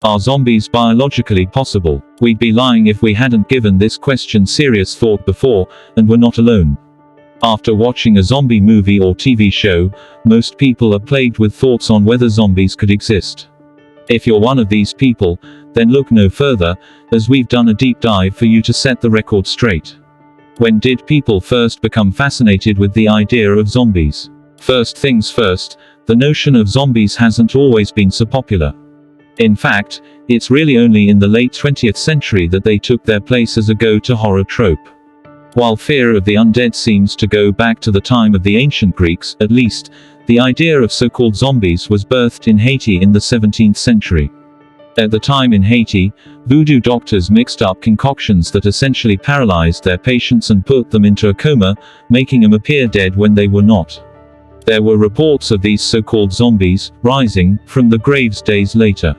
Are zombies biologically possible? We'd be lying if we hadn't given this question serious thought before, and we're not alone. After watching a zombie movie or TV show, most people are plagued with thoughts on whether zombies could exist. If you're one of these people, then look no further, as we've done a deep dive for you to set the record straight. When did people first become fascinated with the idea of zombies? First things first, the notion of zombies hasn't always been so popular. In fact, it's really only in the late 20th century that they took their place as a go-to horror trope. While fear of the undead seems to go back to the time of the ancient Greeks, at least, the idea of so-called zombies was birthed in Haiti in the 17th century. At the time in Haiti, voodoo doctors mixed up concoctions that essentially paralyzed their patients and put them into a coma, making them appear dead when they were not. There were reports of these so-called zombies rising from the graves days later.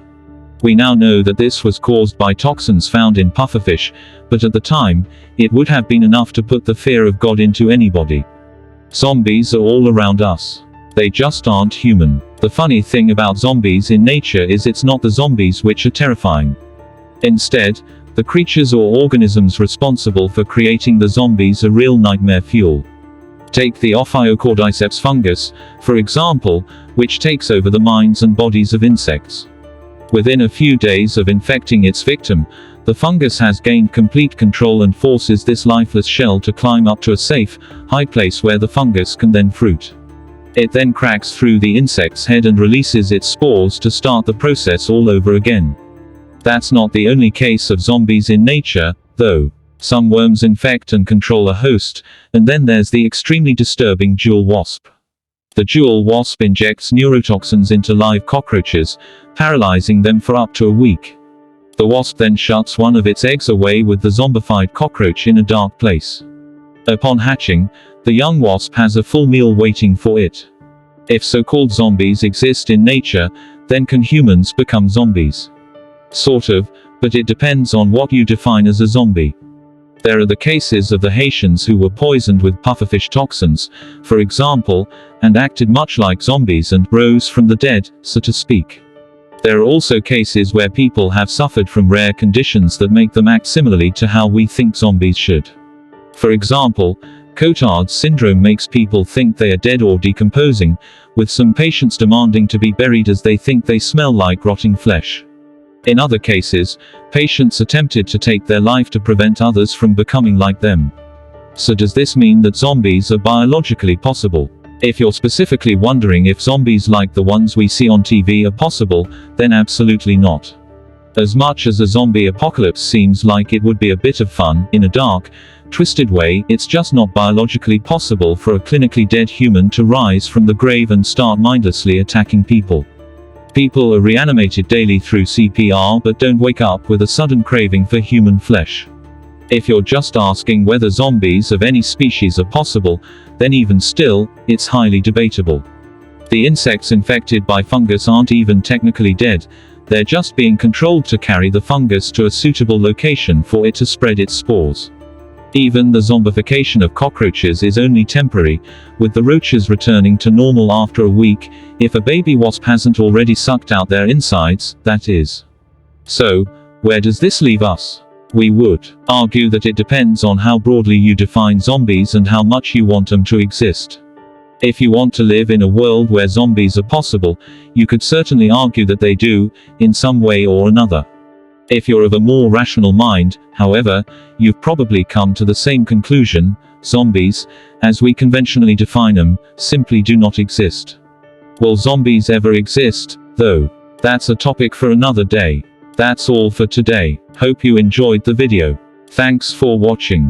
We now know that this was caused by toxins found in pufferfish, but at the time, it would have been enough to put the fear of God into anybody. Zombies are all around us. They just aren't human. The funny thing about zombies in nature is it's not the zombies which are terrifying. Instead, the creatures or organisms responsible for creating the zombies are real nightmare fuel. Take the Ophiocordyceps fungus, for example, which takes over the minds and bodies of insects. Within a few days of infecting its victim, the fungus has gained complete control and forces this lifeless shell to climb up to a safe, high place where the fungus can then fruit. It then cracks through the insect's head and releases its spores to start the process all over again. That's not the only case of zombies in nature, though. Some worms infect and control a host, and then there's the extremely disturbing jewel wasp. The jewel wasp injects neurotoxins into live cockroaches, paralyzing them for up to a week. The wasp then shuts one of its eggs away with the zombified cockroach in a dark place. Upon hatching, the young wasp has a full meal waiting for it. If so-called zombies exist in nature, then can humans become zombies? Sort of, but it depends on what you define as a zombie. There are the cases of the Haitians who were poisoned with pufferfish toxins, for example, and acted much like zombies and rose from the dead, so to speak. There are also cases where people have suffered from rare conditions that make them act similarly to how we think zombies should. For example, Cotard's syndrome makes people think they are dead or decomposing, with some patients demanding to be buried as they think they smell like rotting flesh. In other cases, patients attempted to take their life to prevent others from becoming like them. So does this mean that zombies are biologically possible? If you're specifically wondering if zombies like the ones we see on TV are possible, then absolutely not. As much as a zombie apocalypse seems like it would be a bit of fun, in a dark, twisted way, it's just not biologically possible for a clinically dead human to rise from the grave and start mindlessly attacking people. People are reanimated daily through CPR but don't wake up with a sudden craving for human flesh. If you're just asking whether zombies of any species are possible, then even still, it's highly debatable. The insects infected by fungus aren't even technically dead, they're just being controlled to carry the fungus to a suitable location for it to spread its spores. Even the zombification of cockroaches is only temporary, with the roaches returning to normal after a week, if a baby wasp hasn't already sucked out their insides, that is. So, where does this leave us? We would argue that it depends on how broadly you define zombies and how much you want them to exist. If you want to live in a world where zombies are possible, you could certainly argue that they do, in some way or another. If you're of a more rational mind, however, you've probably come to the same conclusion: zombies, as we conventionally define them, simply do not exist. Will zombies ever exist, though? That's a topic for another day. That's all for today. Hope you enjoyed the video. Thanks for watching.